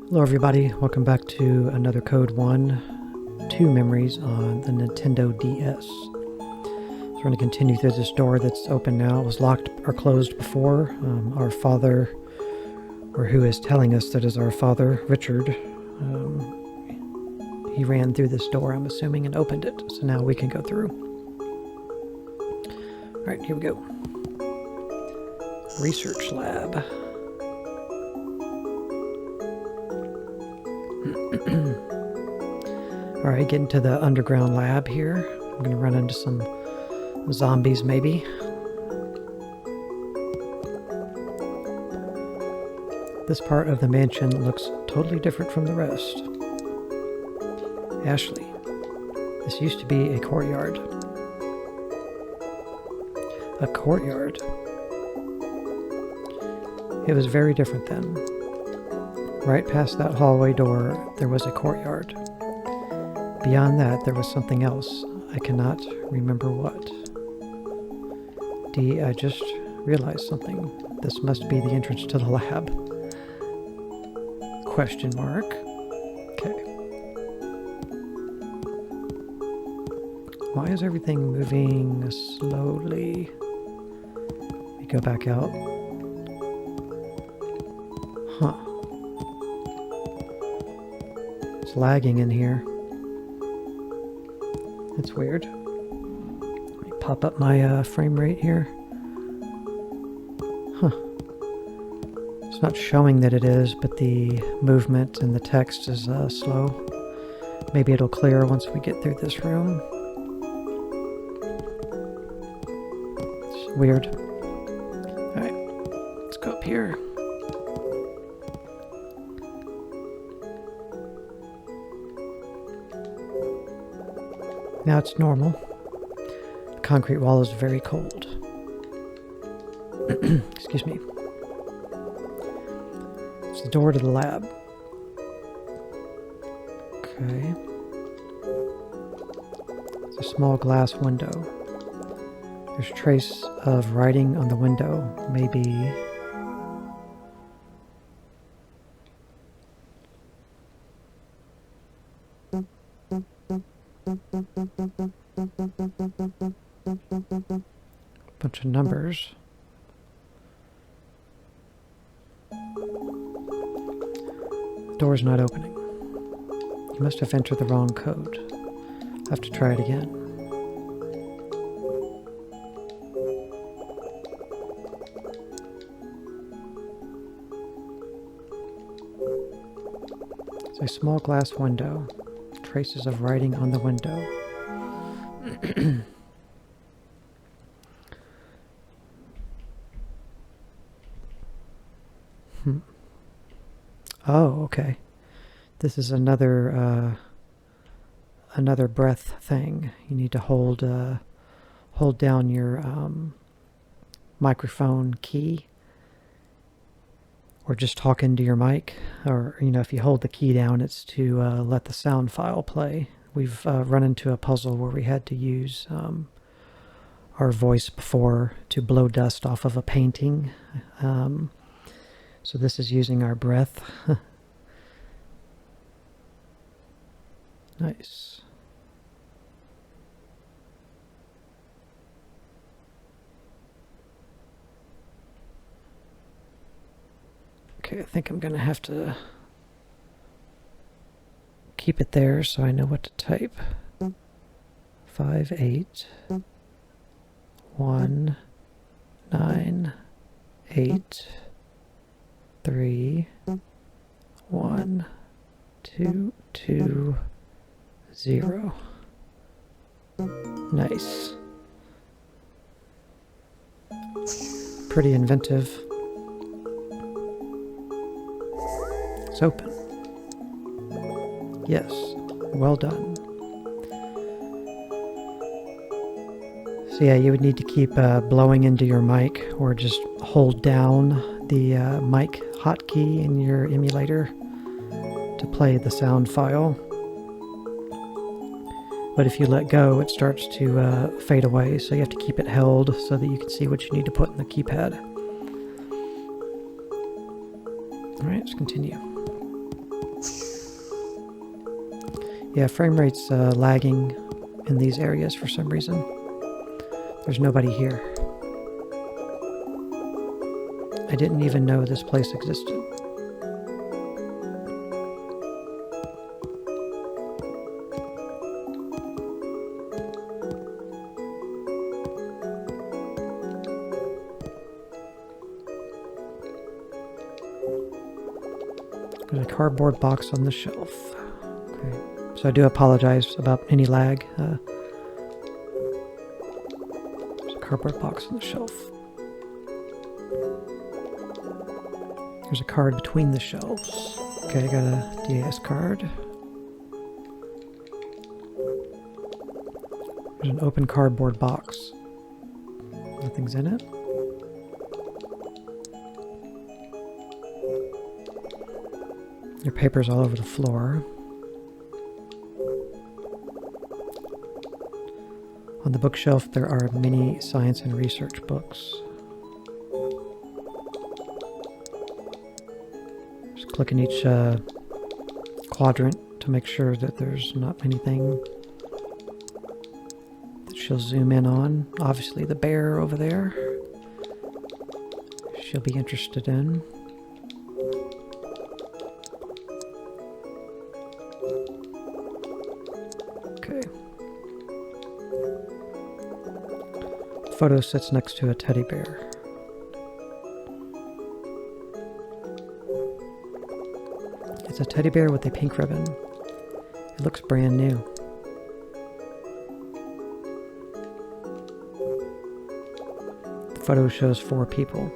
Hello everybody, welcome back to another Code 1, 2 Memories on the Nintendo DS. So we're going to continue through this door that's open now. It was locked or closed before. Our father, or who is telling us that is our father, Richard, he ran through this door, I'm assuming, and opened it. So now we can go through. Alright, here we go. Research lab. Alright, getting to the underground lab here. I'm going to run into some zombies, maybe. This part of the mansion looks totally different from the rest. Ashley, this used to be a courtyard. A courtyard. It was very different then. Right past that hallway door, there was a courtyard. Beyond that, there was something else. I cannot remember what. D, I just realized something. This must be the entrance to the lab. Question mark. Okay. Why is everything moving slowly? Let me go back out. Huh. It's lagging in here. That's weird. Let me pop up my frame rate here. Huh. It's not showing that it is, but the movement and the text is slow. Maybe it'll clear once we get through this room. It's weird. Alright, let's go up here. Now it's normal. The concrete wall is very cold. Excuse me. It's the door to the lab. Okay. It's a small glass window. There's a trace of writing on the window. Maybe... bunch of numbers. Door's not opening. You must have entered the wrong code. I'll have to try it again. It's a small glass window. Traces of writing on the window. Oh, okay. This is another breath thing. You need to hold down your microphone key, or just talk into your mic. Or, you know, if you hold the key down, it's to let the sound file play. We've run into a puzzle where we had to use our voice before to blow dust off of a painting. So this is using our breath. Nice. Okay, I think I'm gonna have to keep it there so I know what to type. 5, 8, 1, 9, 8, 3, 1, 2, 2, 0. Nice. Pretty inventive. It's open. Yes, well done. So yeah, you would need to keep blowing into your mic, or just hold down the mic hotkey in your emulator to play the sound file. But if you let go, it starts to fade away, so you have to keep it held so that you can see what you need to put in the keypad. Alright, let's continue. Yeah, frame rate's lagging in these areas for some reason. There's nobody here. I didn't even know this place existed. There's a cardboard box on the shelf. Okay. So I do apologize about any lag. There's a cardboard box on the shelf. There's a card between the shelves. Okay, I got a DAS card. There's an open cardboard box. Nothing's in it. There are papers all over the floor. On the bookshelf there are many science and research books. Just clicking each quadrant to make sure that there's not anything that she'll zoom in on. Obviously the bear over there she'll be interested in. Okay. The photo sits next to a teddy bear. It's a teddy bear with a pink ribbon. It looks brand new. The photo shows 4 people.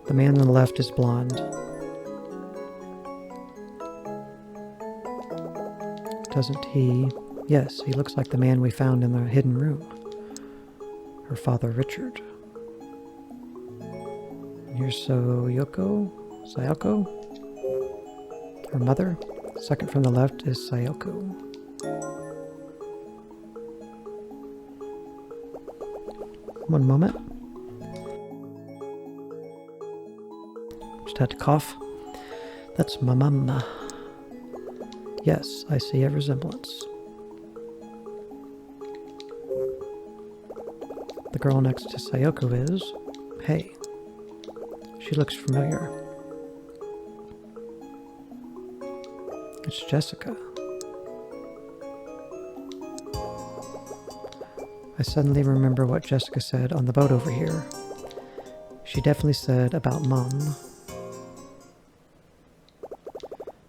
The man on the left is blonde. Doesn't he? Yes, he looks like the man we found in the hidden room. Her father, Richard. And here's Sayoko. Her mother. Second from the left is Sayoko. One moment. Just had to cough. That's my mama. Yes, I see a resemblance. The girl next to Sayoko is... Hey. She looks familiar. It's Jessica. I suddenly remember what Jessica said on the boat over here. She definitely said about Mom.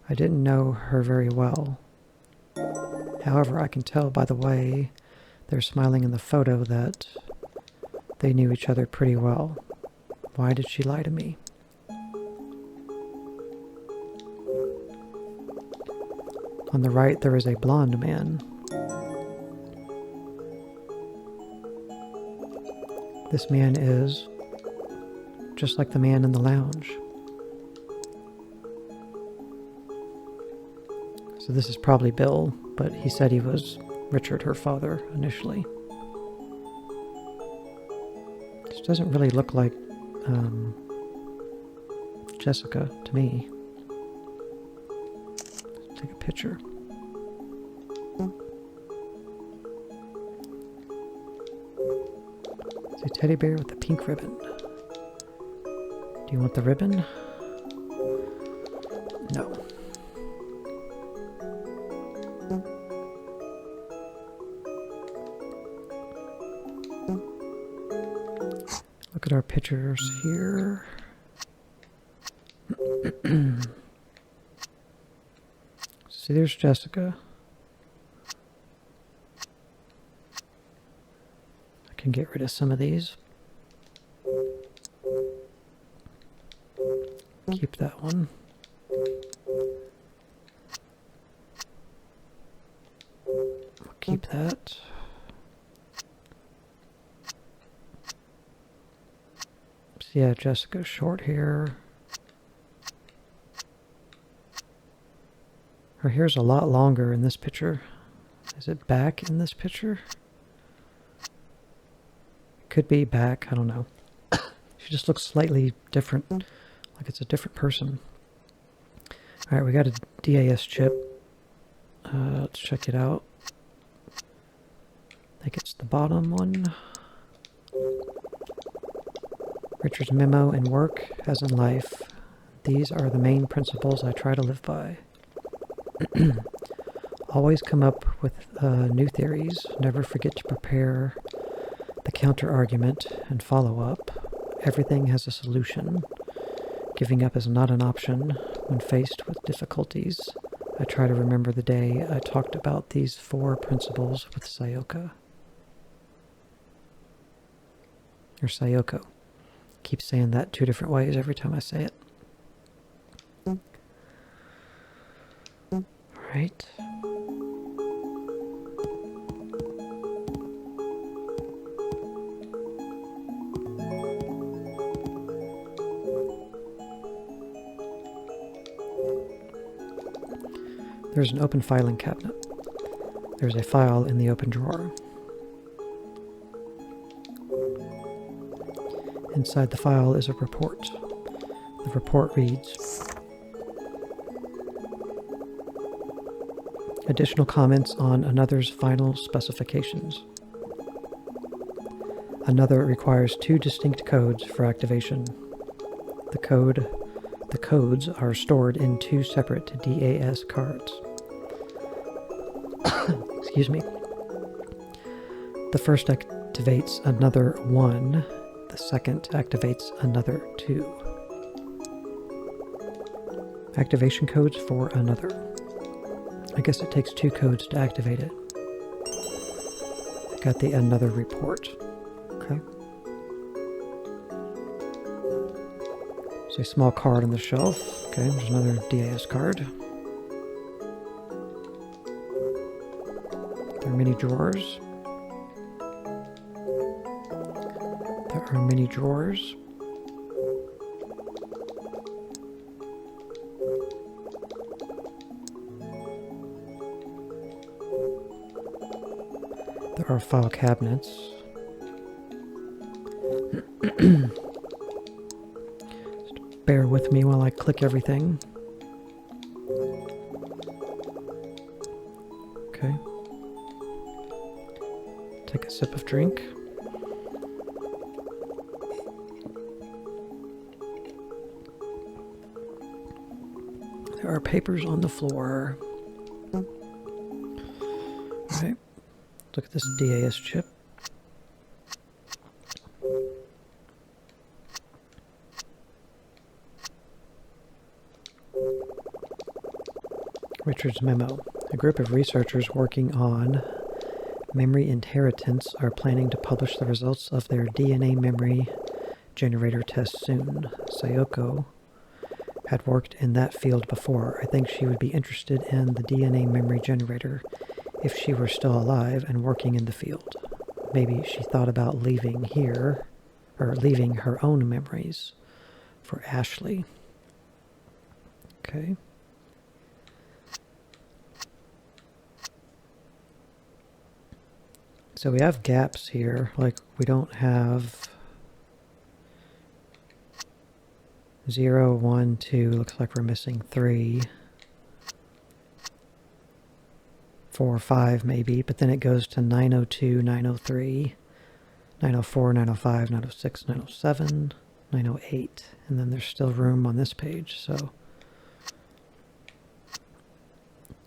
I didn't know her very well. However, I can tell by the way they're smiling in the photo that they knew each other pretty well. Why did she lie to me? On the right, there is a blonde man. This man is just like the man in the lounge. So this is probably Bill, but he said he was Richard, her father, initially. This doesn't really look like Jessica to me. Let's take a picture. It's a teddy bear with a pink ribbon. Do you want the ribbon? No. Look at our pictures here. See, there's Jessica. I can get rid of some of these. Keep that one. I'll keep that. So yeah, Jessica's short hair. Her hair's a lot longer in this picture. Is it back in this picture? Could be back, I don't know. She just looks slightly different like it's a different person. All right, we got a DAS chip. Let's check it out. I think it's the bottom one. Richard's memo in work, as in life. These are the main principles I try to live by. Always come up with new theories. Never forget to prepare the counter-argument and follow up. Everything has a solution. Giving up is not an option when faced with difficulties. I try to remember the day I talked about these 4 principles with Sayoko. Or Sayoko. Keep saying that 2 different ways every time I say it. Alright. There's an open filing cabinet. There's a file in the open drawer. Inside the file is a report. The report reads, additional comments on another's final specifications. Another requires 2 distinct codes for activation. The codes are stored in 2 separate DAS cards. Excuse me. The first activates another 1. The second activates another 2. Activation codes for another. I guess it takes 2 codes to activate it. Got the another report. Okay. There's a small card on the shelf. Okay, there's another DAS card. There are many drawers. There are many drawers. There are file cabinets. Just bear with me while I click everything. Okay. Take a sip of drink. There are papers on the floor. Alright. Look at this DAS chip. Richard's memo. A group of researchers working on memory inheritance are planning to publish the results of their DNA memory generator test soon. Sayoko had worked in that field before. I think she would be interested in the DNA memory generator if she were still alive and working in the field. Maybe she thought about leaving here, or leaving her own memories for Ashley. Okay. So we have gaps here, like we don't have 0, 1, 2, looks like we're missing 3, 4, 5 maybe, but then it goes to 902, 903, 904, 905, 906, 907, 908, and then there's still room on this page, so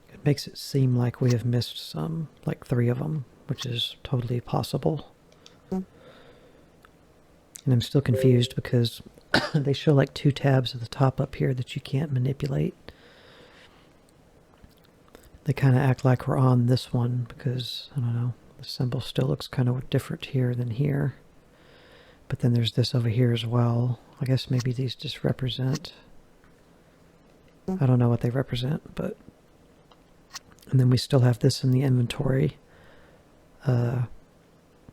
it makes it seem like we have missed some, like 3 of them, which is totally possible. And I'm still confused because they show like 2 tabs at the top up here that you can't manipulate. They kind of act like we're on this one because, I don't know, the symbol still looks kind of different here than here. But then there's this over here as well. I guess maybe these just represent, I don't know what they represent, but, and then we still have this in the inventory.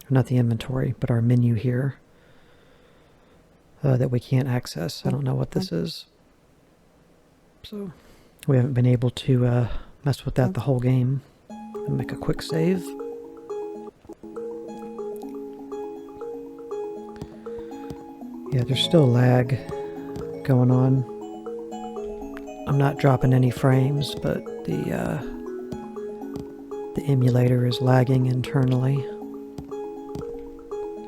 Not the inventory, but our menu here that we can't access. I don't know what this is. So we haven't been able to mess with that the whole game. I'll make a quick save. Yeah, there's still lag going on. I'm not dropping any frames, but the emulator is lagging internally.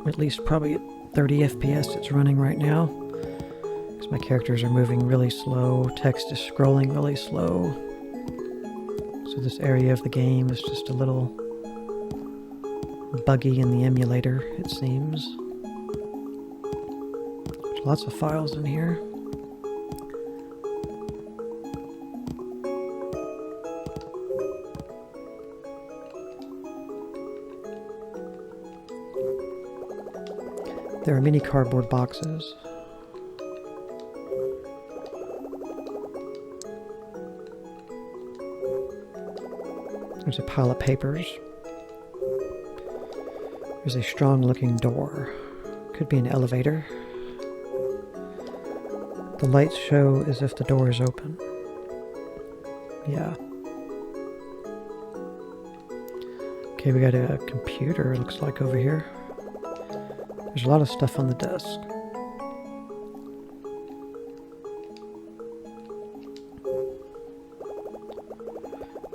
At least probably at 30 FPS it's running right now. Because my characters are moving really slow, text is scrolling really slow. So this area of the game is just a little buggy in the emulator, it seems. There's lots of files in here. There are many cardboard boxes. There's a pile of papers. There's a strong-looking door. Could be an elevator. The lights show as if the door is open. Yeah. Okay, we got a computer, it looks like, over here. There's a lot of stuff on the desk.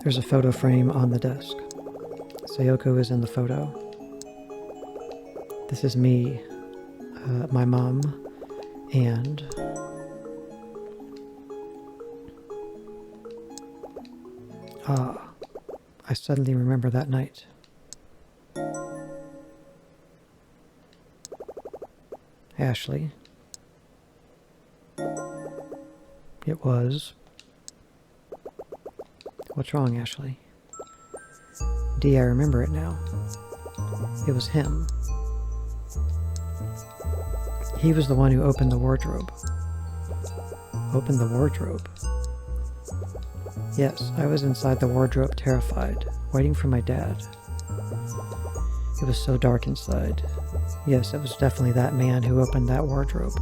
There's a photo frame on the desk. Sayoko is in the photo. This is me, my mom, and I suddenly remember that night. Ashley. It was. What's wrong, Ashley? Dee, I remember it now. It was him. He was the one who opened the wardrobe. Opened the wardrobe? Yes, I was inside the wardrobe, terrified, waiting for my dad. It was so dark inside. Yes, it was definitely that man who opened that wardrobe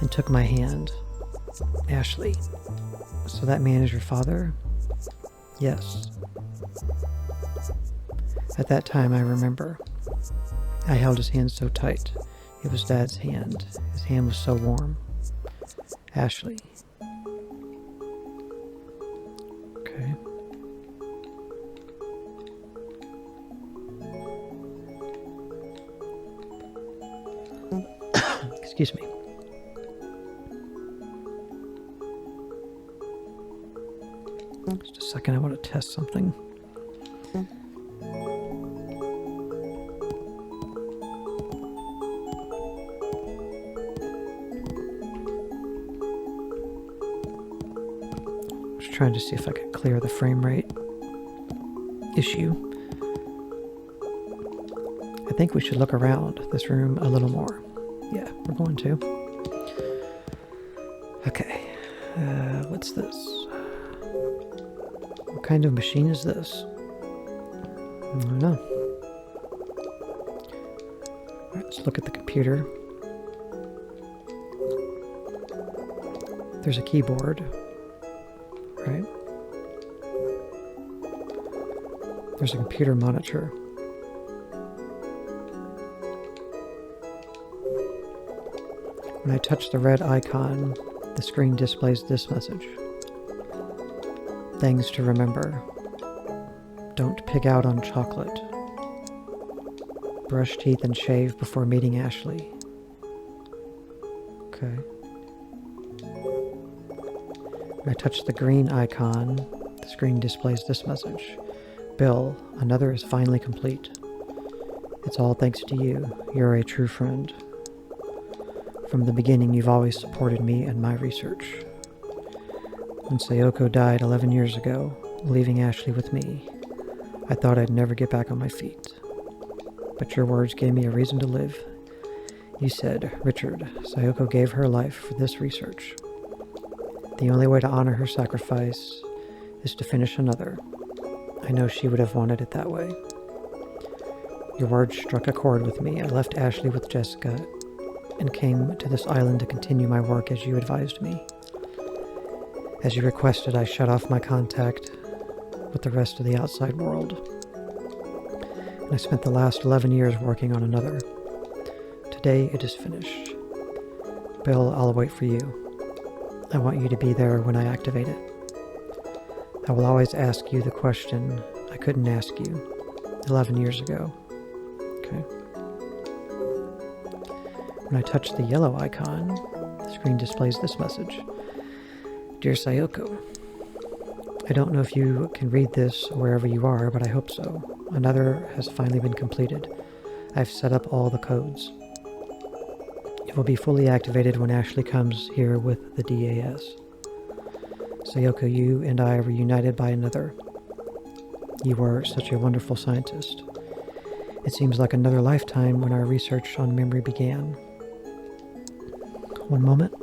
and took my hand. Ashley, so that man is your father? Yes. At that time, I remember. I held his hand so tight. It was Dad's hand. His hand was so warm. Ashley. Okay. Excuse me. Just a second, I want to test something. Just trying to see if I could clear the frame rate issue. I think we should look around this room a little more. Yeah, we're going to. Okay, what's this? What kind of machine is this? I don't know. Alright, let's look at the computer. There's a keyboard, right? There's a computer monitor. When I touch the red icon, the screen displays this message. Things to remember. Don't pig out on chocolate. Brush teeth and shave before meeting Ashley. Okay. When I touch the green icon, the screen displays this message. Bill, another is finally complete. It's all thanks to you. You're a true friend. From the beginning, you've always supported me and my research. When Sayoko died 11 years ago, leaving Ashley with me, I thought I'd never get back on my feet. But your words gave me a reason to live. You said, Richard, Sayoko gave her life for this research. The only way to honor her sacrifice is to finish another. I know she would have wanted it that way. Your words struck a chord with me. I left Ashley with Jessica and came to this island to continue my work as you advised me. As you requested, I shut off my contact with the rest of the outside world. And I spent the last 11 years working on another. Today it is finished. Well, I'll wait for you. I want you to be there when I activate it. I will always ask you the question I couldn't ask you 11 years ago. Okay. When I touch the yellow icon, the screen displays this message. Dear Sayoko, I don't know if you can read this wherever you are, but I hope so. Another has finally been completed. I've set up all the codes. It will be fully activated when Ashley comes here with the DAS. Sayoko, you and I were united by another. You were such a wonderful scientist. It seems like another lifetime when our research on memory began. One moment.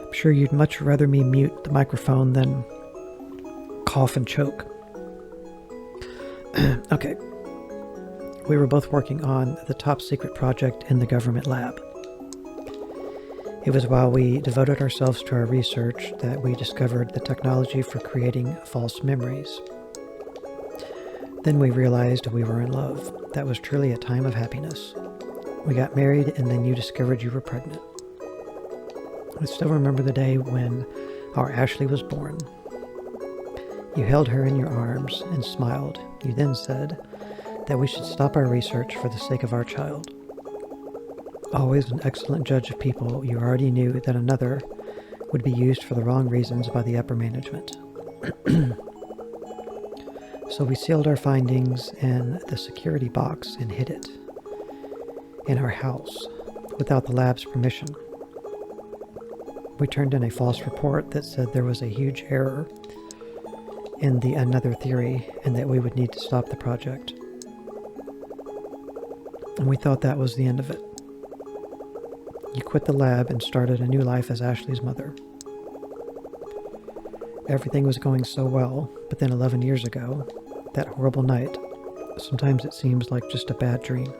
I'm sure you'd much rather me mute the microphone than cough and choke. Okay. We were both working on the top secret project in the government lab. It was while we devoted ourselves to our research that we discovered the technology for creating false memories. Then we realized we were in love. That was truly a time of happiness. We got married, and then you discovered you were pregnant. I still remember the day when our Ashley was born. You held her in your arms and smiled. You then said that we should stop our research for the sake of our child. Always an excellent judge of people, you already knew that another would be used for the wrong reasons by the upper management. So we sealed our findings in the security box and hid it in our house without the lab's permission. We turned in a false report that said there was a huge error in the another theory and that we would need to stop the project. And we thought that was the end of it. You quit the lab and started a new life as Ashley's mother. Everything was going so well, but then 11 years ago, that horrible night, sometimes it seems like just a bad dream.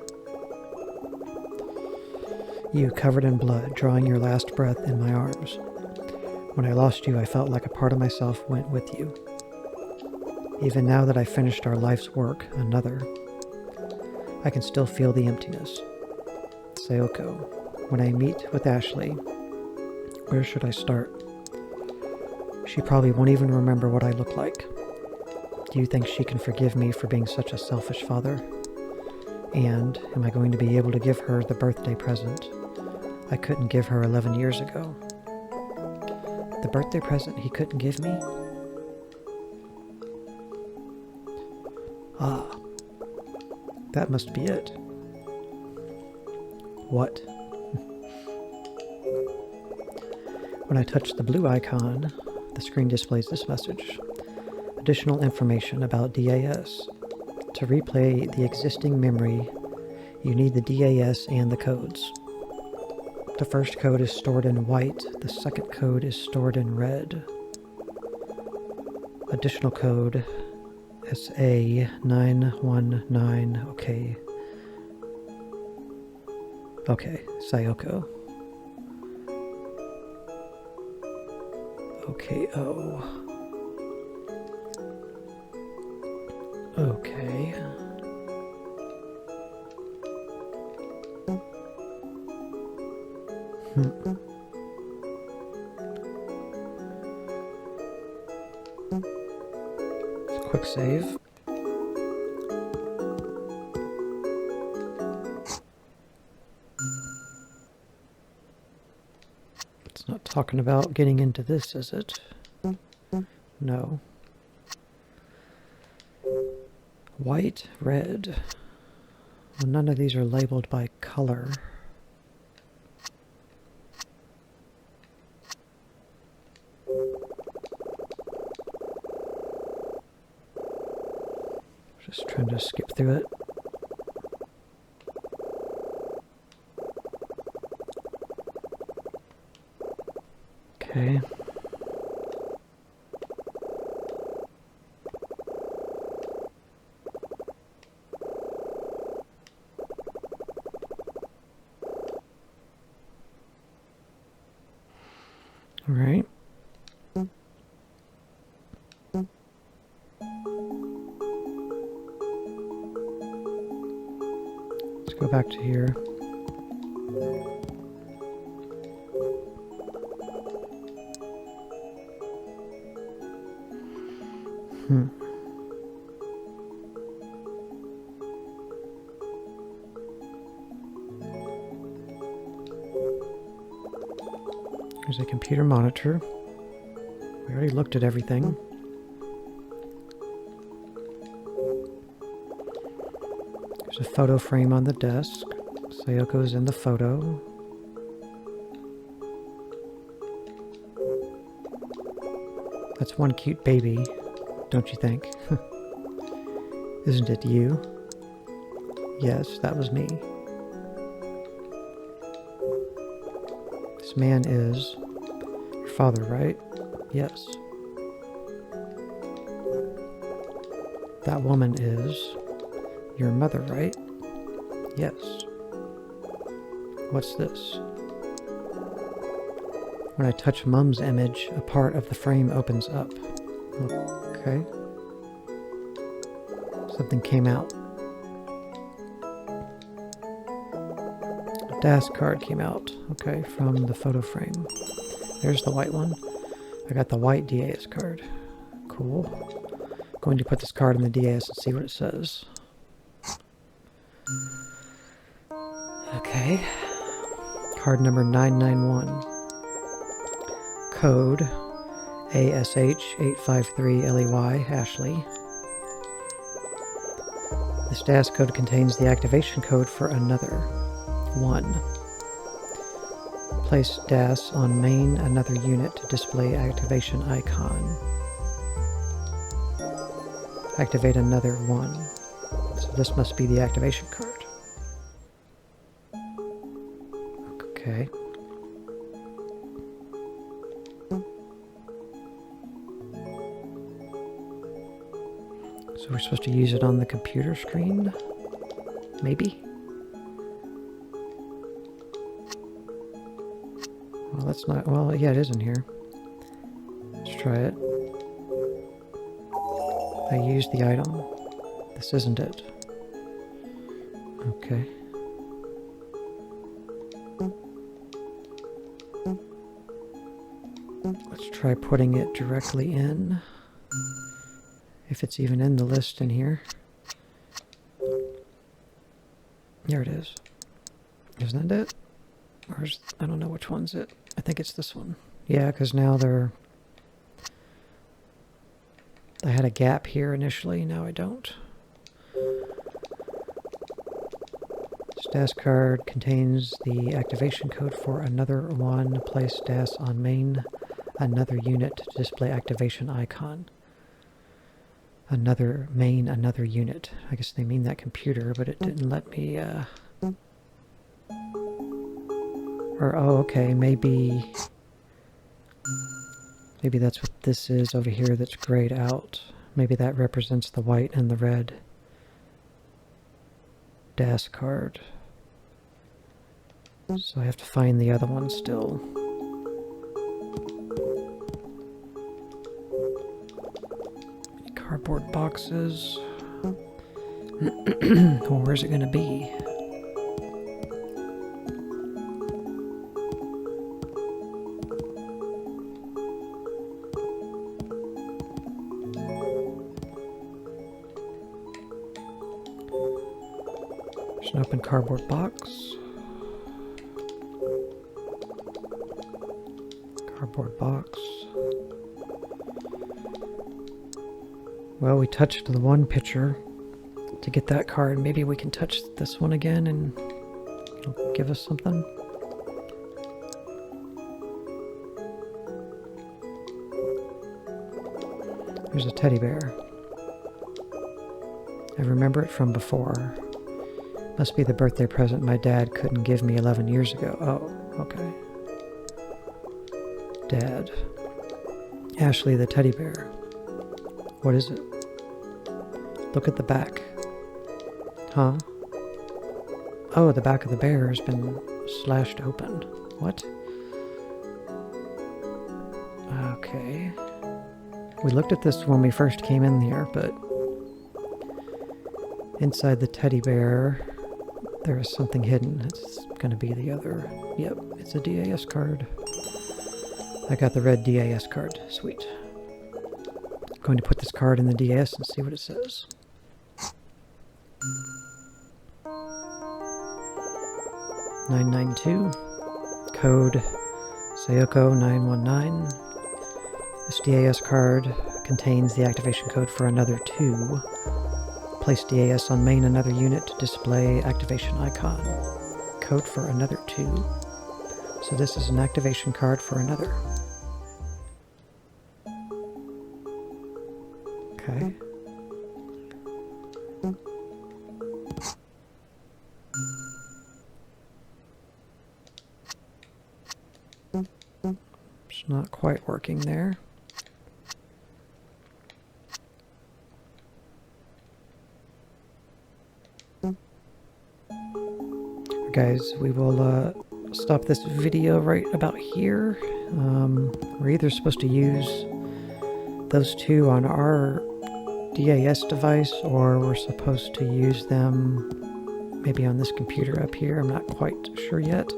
You, covered in blood, drawing your last breath in my arms. When I lost you, I felt like a part of myself went with you. Even now that I finished our life's work, another, I can still feel the emptiness. Sayoko, when I meet with Ashley, where should I start? She probably won't even remember what I look like. Do you think she can forgive me for being such a selfish father? And am I going to be able to give her the birthday present I couldn't give her 11 years ago? The birthday present he couldn't give me? Ah, that must be it. What? When I touch the blue icon, the screen displays this message. Additional information about DAS. To replay the existing memory, you need the DAS and the codes. The first code is stored in white, the second code is stored in red. Additional code SA919, okay. Okay, Sayoko. Okay, oh. Okay. Quick save. It's not talking about getting into this, is it? No. White, red. Well, none of these are labeled by color. Just trying to skip through it. Okay. All right. go back to here. There's a computer monitor. We already looked at everything. There's a photo frame on the desk. Sayoko's in the photo. That's one cute baby, don't you think? Isn't it you? Yes, that was me. This man is your father, right? Yes. That woman is your mother, right? Yes. What's this? When I touch Mum's image, a part of the frame opens up. Okay. Something came out. A DAS card came out. Okay, from the photo frame. There's the white one. I got the white DAS card. Cool. Going to put this card in the DAS and see what it says. Okay. Card number 991. Code ASH853LEY, Ashley. This DAS code contains the activation code for another. 1. Place DAS on main another unit to display activation icon. Activate another 1. So this must be the activation card. Okay. So we're supposed to use it on the computer screen? Maybe? Well, that's not... Well, yeah, it is in here. Let's try it. I used the item. This isn't it. Okay. Let's try putting it directly in. If it's even in the list in here. There it is. Isn't that it? Or is, I don't know which one's it. I think it's this one. Yeah, because now they're... I had a gap here initially, now I don't. This DAS card contains the activation code for another 1. Place DAS on main another unit to display activation icon. Another main, another unit. I guess they mean that computer, but it didn't let me, Or, oh, okay, maybe that's what this is over here that's grayed out. Maybe that represents the white and the red DAS card. So I have to find the other one still. Cardboard boxes. Well, where's it going to be? There's an open cardboard box. Cardboard box. Well, we touched the one picture to get that card. Maybe we can touch this one again and it'll give us something. There's a teddy bear. I remember it from before. Must be the birthday present my dad couldn't give me 11 years ago. Oh, okay. Dad. Ashley the teddy bear. What is it? Look at the back. Huh? Oh, the back of the bear has been slashed open. What? Okay. We looked at this when we first came in here, but inside the teddy bear There is something hidden. It's going to be the other. Yep, it's a DAS card. I got the red DAS card. Sweet. Going to put this card in the DAS and see what it says. (992) code Sayoko 919. This DAS card contains the activation code for another 2. Place DAS on main another unit to display activation icon. Code for another 2. So this is an activation card for another. Okay. It's not quite working there. Guys, we will stop this video right about here. We're either supposed to use those 2 on our DAS device, or we're supposed to use them maybe on this computer up here. I'm not quite sure yet.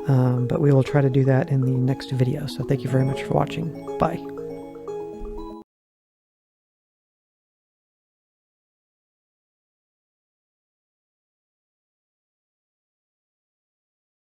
But we will try to do that in the next video. So thank you very much for watching. Bye.